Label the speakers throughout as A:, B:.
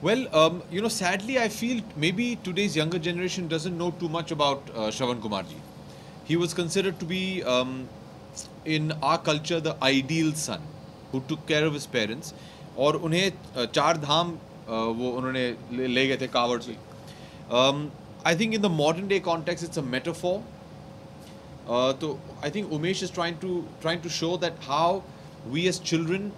A: Well, sadly, I feel maybe today's younger generation doesn't know too much about Shravan Kumarji. He was considered to be, in our culture, the ideal son who took care of his parents. और उन्हें चार धाम वो उन्होंने ले गए थे कावड़ से. I think in the modern day context, it's a metaphor. So I think Umesh is trying to show that how we as children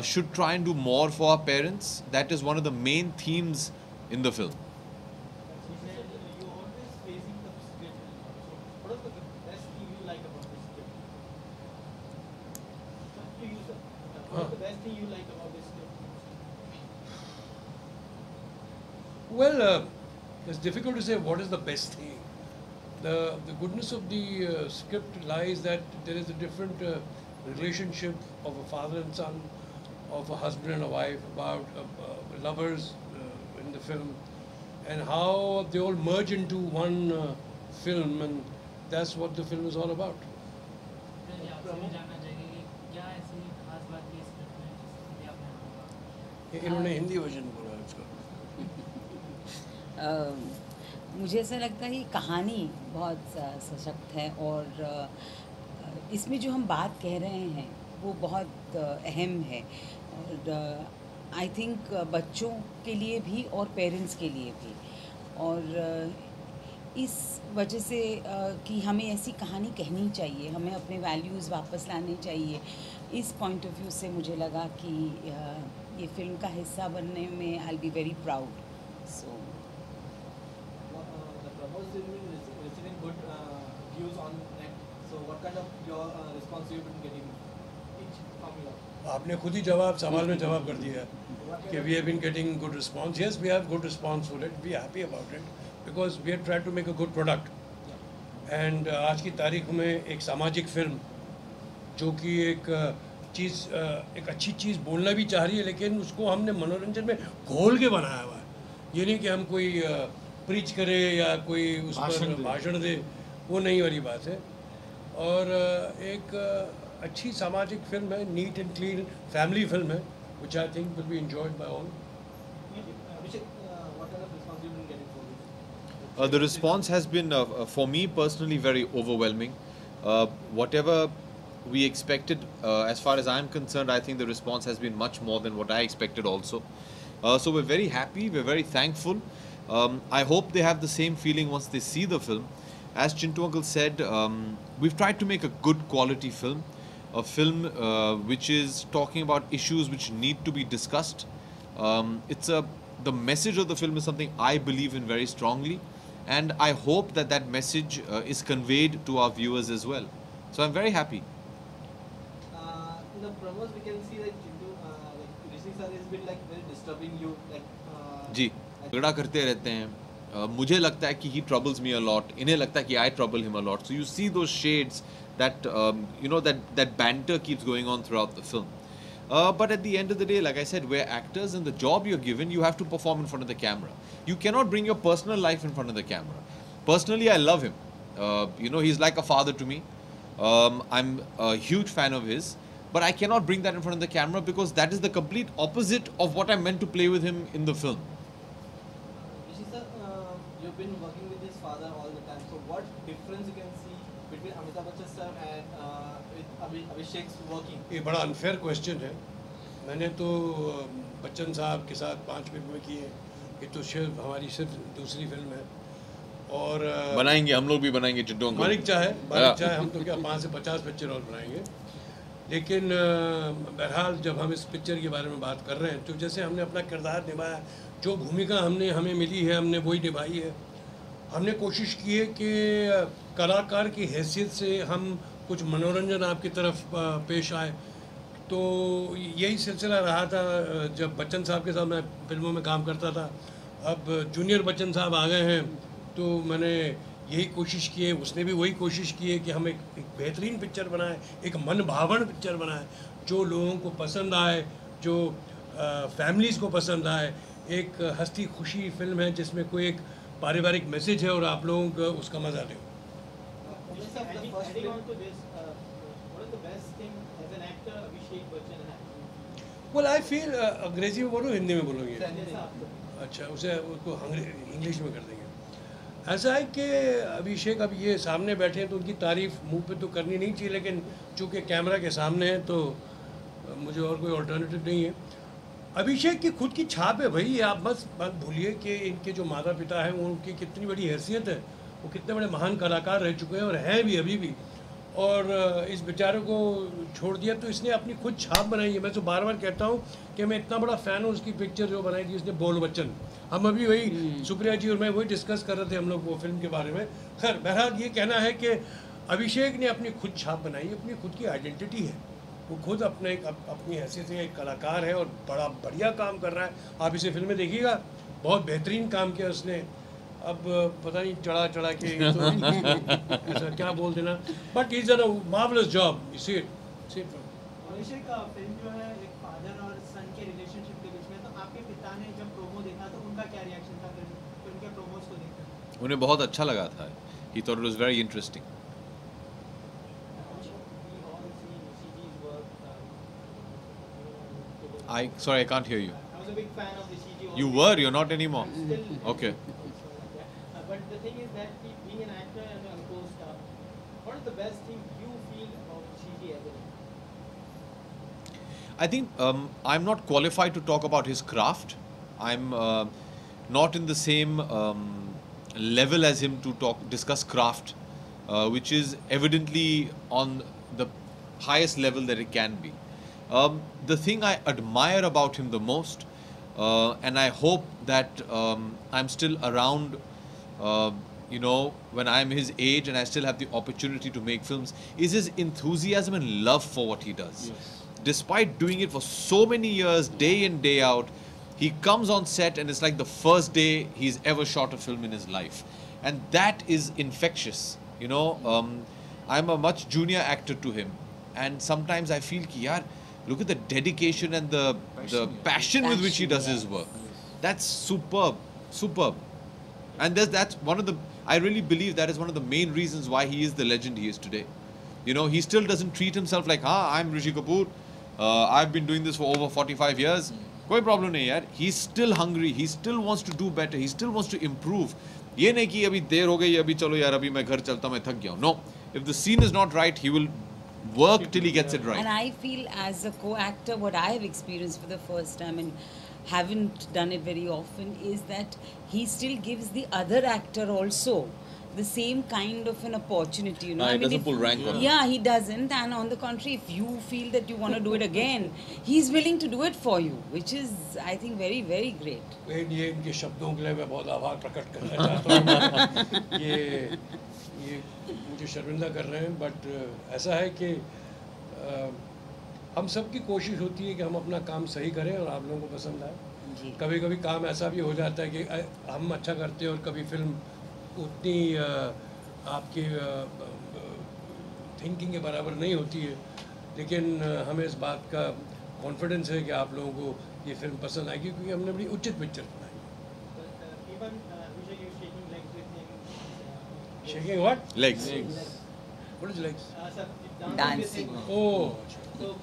A: should try and do more for our parents. That is one of the main themes in the film.
B: You said you always praising the script. So, what is the best thing you like about the script? To you, sir. What is the best thing you like about this script?
C: Well, it's difficult to say what is the best thing. The goodness of the script lies that there is a different relationship of a father and son, of a husband and a wife, about lovers in the film, and how they all merge into one film, and that's what the film is all about.
D: फिर आपसे भी जानना चाहेंगे कि क्या ऐसी खास बात थी इस स्क्रिप्ट में जिसके लिए आपने हमें कहा?
C: इन्होंने हिंदी वर्जन बोला है इसका.
E: मुझे ऐसा लगता है कि कहानी बहुत सशक्त है और इसमें जो हम बात कह रहे हैं वो बहुत अहम है और आई थिंक बच्चों के लिए भी और पेरेंट्स के लिए भी और इस वजह से कि हमें ऐसी कहानी कहनी चाहिए, हमें अपने वैल्यूज़ वापस लाने चाहिए. इस पॉइंट ऑफ व्यू से मुझे लगा कि ये फिल्म का हिस्सा बनने में I will be very proud. So
B: The Prabhas film is receiving good views on net. So, what kind of your response you've been getting each from your?
C: आपने खुद ही सवाल में जवाब कर दिया कि we have been getting good response. Yes, we have good response for it. We are happy about it because we have tried to make a good product. And आज की तारीख में एक सामाजिक फिल्म जो कि एक अच्छी चीज़ बोलना भी चाह रही है, लेकिन उसको हमने मनोरंजन में घोल के बनाया हुआ है. ये नहीं कि हम कोई प्रीच करें या कोई उस पर भाषण दे, वो नहीं वाली बात है. और एक अच्छी सामाजिक फिल्म है, neat and clean family film है, which I think will be enjoyed by all.
B: Abhishek, what kind of response you've been getting for this?
A: The response has been, for me personally, very overwhelming. Whatever we expected, as far as I'm concerned, I think the response has been much more than what I expected also. So we're very happy, we're very thankful. I hope they have the same feeling once they see the film. As Chintu Uncle said, we've tried to make a good quality film, a film which is talking about issues which need to be discussed. The message of the film is something I believe in very strongly, and I hope that that message is conveyed to our viewers as well. So I'm very happy.
B: In the promos, we can see that Chintu, Rishi sir has been like very disturbing you, like.
A: जी झगड़ा करते रहते हैं. मुझे लगता है कि he troubles me a lot. इन्हें लगता है कि I trouble him a lot. So you see those shades that that banter keeps going on throughout the film. But at the end of the day, like I said, we're actors, and the job you're given, you have to perform in front of the camera. You cannot bring your personal life in front of the camera. Personally, I love him. He's like a father to me. I'm a huge fan of his. But I cannot bring that in front of the camera because that is the complete opposite of what I meant to play with him in the film.
B: Rishi sir, you've been working with his father all the time. So what difference you can see between Amitabh Bachchan sir and with Abhishek's working?
C: ये बड़ा unfair question है. मैंने तो बच्चन साहब के साथ 5 फिल्में की हैं. ये तो सिर्फ दूसरी फिल्म है. और
A: बनाएंगे, हम लोग भी बनाएंगे चिंटू अंकल.
C: मालिक चाहे हम तो क्या 5 से 50 पिक्चर और बनाएंगे. लेकिन बहरहाल जब हम इस पिक्चर के बारे में बात कर रहे हैं तो जैसे हमने अपना किरदार निभाया, जो भूमिका हमें मिली है हमने वही निभाई है. हमने कोशिश की है कि कलाकार की हैसियत से हम कुछ मनोरंजन आपकी तरफ पेश आए. तो यही सिलसिला रहा था जब बच्चन साहब के साथ मैं फिल्मों में काम करता था. अब जूनियर बच्चन साहब आ गए हैं तो मैंने यही कोशिश की है, उसने भी वही कोशिश की है कि हम एक बेहतरीन पिक्चर बनाएं, एक मन भावन पिक्चर बनाएं जो लोगों को पसंद आए, जो फैमिलीज़ को पसंद आए. एक हंसी खुशी फिल्म है जिसमें कोई एक पारिवारिक मैसेज है और आप लोगों को उसका मज़ा लें.
B: Adding on to this, what is the best thing as an actor Abhishek Bachchan has?
C: Well I feel अंग्रेजी में बोलूँ हिंदी में बोलूँगी? अच्छा, उसे उसको इंग्लिश में कर देंगे। ऐसा है कि अभिषेक अब ये सामने बैठे हैं तो उनकी तारीफ़ मुंह पे तो करनी नहीं चाहिए, लेकिन चूँकि कैमरा के सामने है तो मुझे और कोई अल्टरनेटिव नहीं है। अभिषेक की खुद की छाप है भाई, आप मत भूलिए कि इनके जो माता पिता हैं वो उनकी कितनी बड़ी हैसियत है, वो कितने बड़े महान कलाकार रह चुके हैं और हैं भी अभी भी, और इस बेचारे को छोड़ दिया तो इसने अपनी खुद छाप बनाई है। मैं तो बार बार कहता हूँ कि मैं इतना बड़ा फ़ैन हूँ उसकी पिक्चर जो बनाई थी उसने, बोल बच्चन। हम अभी वही सुप्रिया जी और मैं वही डिस्कस कर रहे थे हम लोग वो फिल्म के बारे में। खैर बहरहाल ये कहना है कि अभिषेक ने अपनी खुद छाप बनाई, अपनी खुद की आइडेंटिटी है, वो खुद अपनी हैसियत से एक कलाकार है और बड़ा बढ़िया काम कर रहा है। आप इसे फिल्म में देखिएगा, बहुत बेहतरीन काम किया उसने। अब पता नहीं चढ़ा के तो ऐसा क्या बोल देना, but is a marvellous job. You see it
B: Abhishek का फिल्म जो है एक फादर और सन के रिलेशनशिप के बीच में, तो आपके पिता ने जब प्रोमो देखा तो उनका क्या रिएक्शन था फिल्म के प्रोमोस को देखकर?
A: उन्हें बहुत अच्छा लगा था। He thought it was very interesting. Sorry, I can't hear you.
B: I was a big fan of the CG.
A: You were, you're not anymore.
B: Still.
A: Okay.
B: But the thing is that being an actor and a co-star, what is the best thing you feel about CG as an actor?
A: I think I'm not qualified to talk about his craft. I'm not in the same level as him to discuss craft, which is evidently on the highest level that it can be. The thing I admire about him the most, and I hope that I'm still around, when I'm his age and I still have the opportunity to make films, is his enthusiasm and love for what he does.
C: Yes.
A: Despite doing it for so many years, day in, day out, he comes on set and it's like the first day he's ever shot a film in his life. And that is infectious. I'm a much junior actor to him. And sometimes I feel, look at the dedication and the passion with which he does his work. That's superb, superb. And that's one of the, I really believe that is one of the main reasons why he is the legend he is today. He still doesn't treat himself like, I'm Rishi Kapoor, I've been doing this for over 45 years. कोई problem नहीं यार. He's still hungry, he still wants to do better, he still wants to improve. ये नहीं कि अभी देर हो गई, अभी चलो यार, अभी मैं घर चलता, मैं थक गया हूँ. No, if the scene is not right, he will work till he gets it right.
E: And I feel as a co-actor, what I have experienced for the first time and haven't done it very often, is that he still gives the other actor also the same kind of an opportunity.
A: He doesn't pull rank on him.
E: Yeah, he doesn't. And on the contrary, if you feel that you want to do it again, he's willing to do it for you, which is, I think, very, very great.
C: ये इनके शब्दों के लिए मैं बहुत आभार प्रकट करना चाहता हूँ। ये मुझे शर्मिंदा कर रहे हैं, बट ऐसा है कि हम सब की कोशिश होती है कि हम अपना काम सही करें और आप लोगों को पसंद आए। कभी कभी काम ऐसा भी हो जाता है कि हम अच्छा करते हैं और कभी फिल्म उतनी आपकी थिंकिंग के बराबर नहीं होती है, लेकिन हमें इस बात का कॉन्फिडेंस है कि आप लोगों को ये फिल्म पसंद आएगी क्योंकि हमने बड़ी उचित पिक्चर बनाई। Shaking what?
A: Legs.
C: What is legs?
E: Dancing.
C: Oh.
B: So,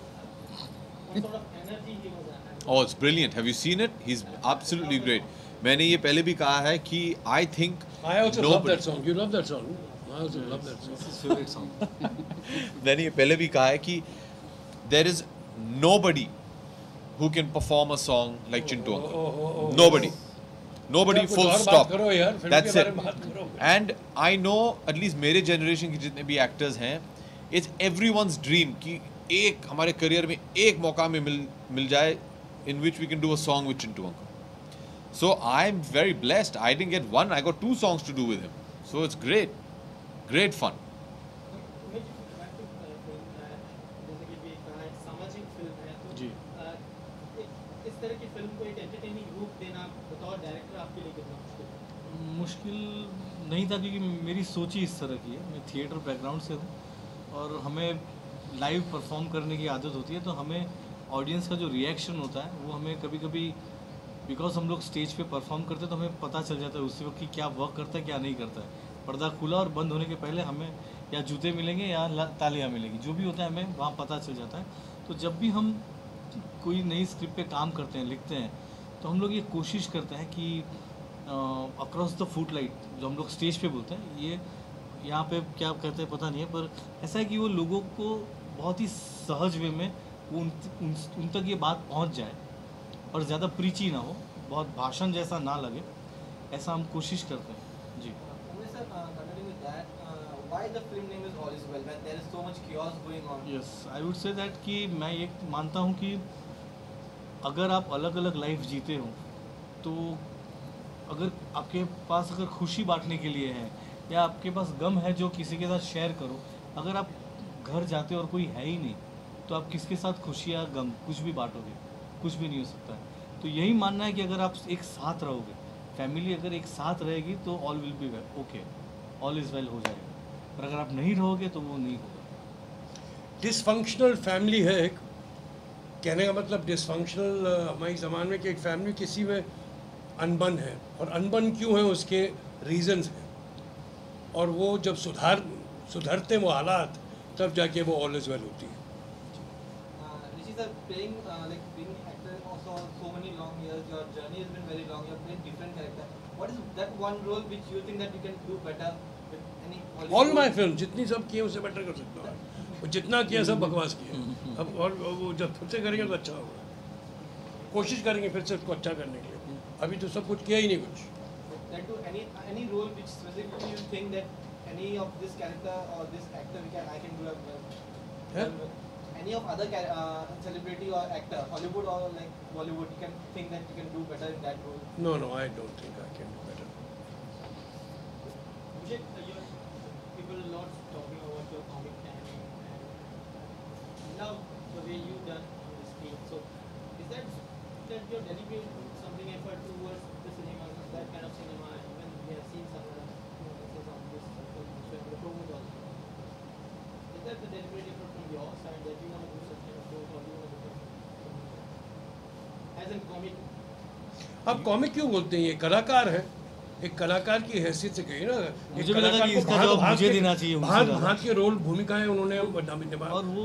B: what sort of energy he was at?
A: Oh, it's brilliant. Have you seen it? He's absolutely great. मैंने ये पहले भी कहा है कि I think
C: I also love that song. You love that song? I also love that song.
D: It's his favorite song.
A: मैंने ये पहले भी कहा है कि there is nobody who can perform a song like Chintu Uncle. Nobody. Nobody, full stop. That's it. And I know, at least मेरे generation के जितने भी actors हैं, it's everyone's dream कि एक हमारे career में एक मौका में मिल जाए in which we can do a song with Chintu Uncle. So I'm very blessed. I didn't get one, I got 2 songs to do with him. So it's great. Great fun.
B: जैसे कि भी कहा है, सामाजिक फिल्म है, तो
C: जी।
B: इस तरह की फिल्म को एक एंटरटेनिंग रूप देना बतौर डायरेक्टर आपके लिए कितना
F: मुश्किल नहीं था, क्योंकि मेरी सोच ही इस तरह की है। मैं थिएटर बैकग्राउंड से हूँ और हमें लाइव परफॉर्म करने की आदत होती है, तो हमें ऑडियंस का जो रिएक्शन होता है वो हमें कभी कभी, बिकॉज हम लोग स्टेज पे परफॉर्म करते हैं तो हमें पता चल जाता है उसी वक्त कि क्या वर्क करता है क्या नहीं करता है। पर्दा खुला और बंद होने के पहले हमें या जूते मिलेंगे या तालियां मिलेंगी, जो भी होता है हमें वहाँ पता चल जाता है। तो जब भी हम कोई नई स्क्रिप्ट पे काम करते हैं, लिखते हैं, तो हम लोग ये कोशिश करते हैं कि अक्रॉस द फुट लाइट, जो हम लोग स्टेज पे बोलते हैं, ये यहाँ पे क्या कहते हैं पता नहीं है, पर ऐसा है कि वो लोगों को बहुत ही सहज वे में वो उन तक ये बात पहुँच जाए और ज़्यादा प्रीची ना हो, बहुत भाषण जैसा ना लगे, ऐसा हम कोशिश करते हैं जी।
B: Sir, continuing with that, why the film name is All Is Well when there is so much chaos going on?
F: Yes, I would say that कि मैं ये मानता हूँ कि अगर आप अलग अलग लाइफ जीते हो, तो अगर आपके पास अगर खुशी बांटने के लिए है या आपके पास गम है जो किसी के साथ शेयर करो, अगर आप घर जाते हो और कोई है ही नहीं, तो आप किसके साथ खुशी या गम कुछ भी बांटोगे? कुछ भी नहीं हो सकता है। तो यही मानना है कि अगर आप एक साथ रहोगे, फैमिली अगर एक साथ रहेगी, तो all will be okay, all is well हो जाएगा। पर अगर आप नहीं रहोगे तो वो नहीं होगा।
C: डिसफंक्शनल फैमिली है एक, कहने का मतलब डिसफंक्शनल हमारे ज़माने में कि एक फैमिली किसी में अनबन है, और अनबन क्यों है उसके रीजंस हैं, और वो जब सुधरते वो हालात, तब जाके वो ऑल इज़ वेल होती है।
B: Rishi sir, playing like being actor also so many long years, your journey has been very long. You have played different character. What is that one role which you think that you can do better with any?
C: All my film जितनी सब किए उससे better कर सकता है, वो जितना किया सब बकवास किया, अब और वो जब फिर से करेंगे तो अच्छा होगा, कोशिश करेंगे फिर से उसको अच्छा करने के लिए, अभी तो सब कुछ किया ही नहीं कुछ।
B: That to any role which specifically you think that any of this character or this actor I can do as well.
C: Yeah.
B: Any of other celebrity or actor, Hollywood or like Bollywood, you can think that you can do better in that role?
C: No, I don't think I can do better.
D: People a lot talking about your comic timing and love the way you done on the screen. So is that your deliberate something effort towards the cinema, that kind of cinema? Even we have seen some on this the promos also. Is that the deliberate effort from your side that you want to do such kind of shows, or you want to do as a comic?
C: आप comic क्यों बोलते हैं? ये कलाकार है, एक कलाकार की हैसियत से कहिए ना।
F: मुझे भी लगा कि इसका जवाब मुझे देना चाहिए।
C: भांत के रोल भूमिकाएं उन्होंने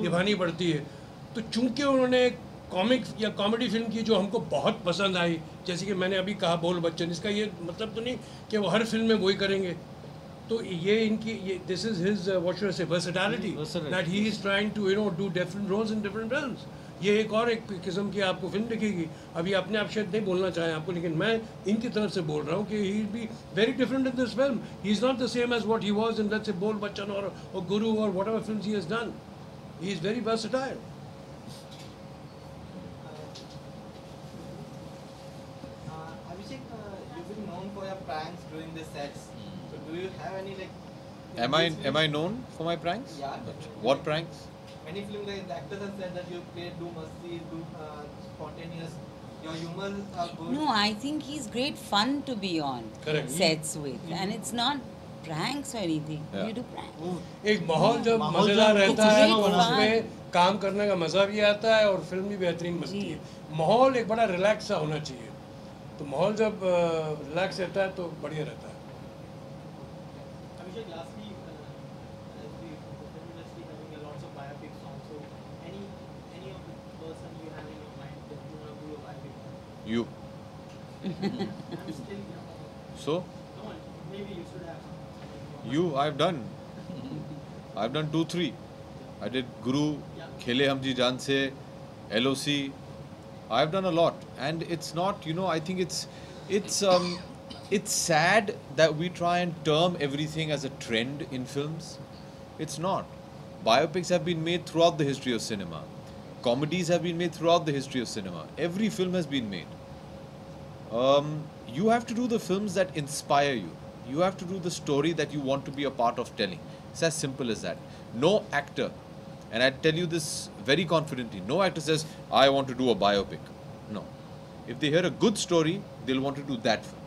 C: निभानी पड़ती है, तो चूंकि उन्होंने कॉमिक या कॉमेडी फिल्म की जो हमको बहुत पसंद आई, जैसे कि मैंने अभी कहा बोल बच्चन, इसका ये मतलब तो नहीं कि वो हर फिल्म में वही करेंगे, तो ये इनकी ये this is his what should I say versatility, that he is trying to do different roles in different films. ये एक और एक किस्म की आपको फिल्म दिखेगी। अभी अपने आप शायद नहीं बोलना चाहें आपको, लेकिन मैं इनकी तरफ से बोल रहा हूँ कि he will be very different in this film. He is not the same as what he was in let's say Bol Bachchan और गुरु और whatever films he has done. He is very versatile.
B: Abhishek, you've been known for your pranks during the sets. So do you have any like?
A: Am I known for my pranks?
B: Yeah.
A: What pranks?
B: Many film like the actors have said that you play do masti, do spontaneous. Your humor are good.
E: No, I think he's great fun to be on
C: Correct.
E: sets with, and it's not pranks or anything.
A: Yeah.
E: You do pranks.
C: एक माहौल जब
F: माहौल
C: मज़ेदार
F: जब
C: रहता
E: it's
C: है
E: great
C: तो
E: fun.
C: उसमें काम करने का मज़ा भी आता है और फिल्म भी बेहतरीन बनती
E: जी।
C: है। माहौल एक बड़ा रिलैक्स सा होना चाहिए, तो माहौल जब रिलैक्स रहता है तो बढ़िया रहता है।
D: Abhishek, lastly, as the film industry having a lots of biopic songs, so any of the person you have in your mind that you want to do a biopic on?
A: You.
D: I'm still,
A: So?
D: come on, maybe you should have.
A: I've done 2-3. I did Guru, Khele Hum Ji Jaan Se, LOC. I've done a lot, and it's not, I think it's sad that we try and term everything as a trend in films. It's not. Biopics have been made throughout the history of cinema. Comedies have been made throughout the history of cinema. Every film has been made. You have to do the films that inspire you. You have to do the story that you want to be a part of telling. It's as simple as that. No actor, and I tell you this very confidently, no actor says, I want to do a biopic. No. If they hear a good story, they'll want to do that film.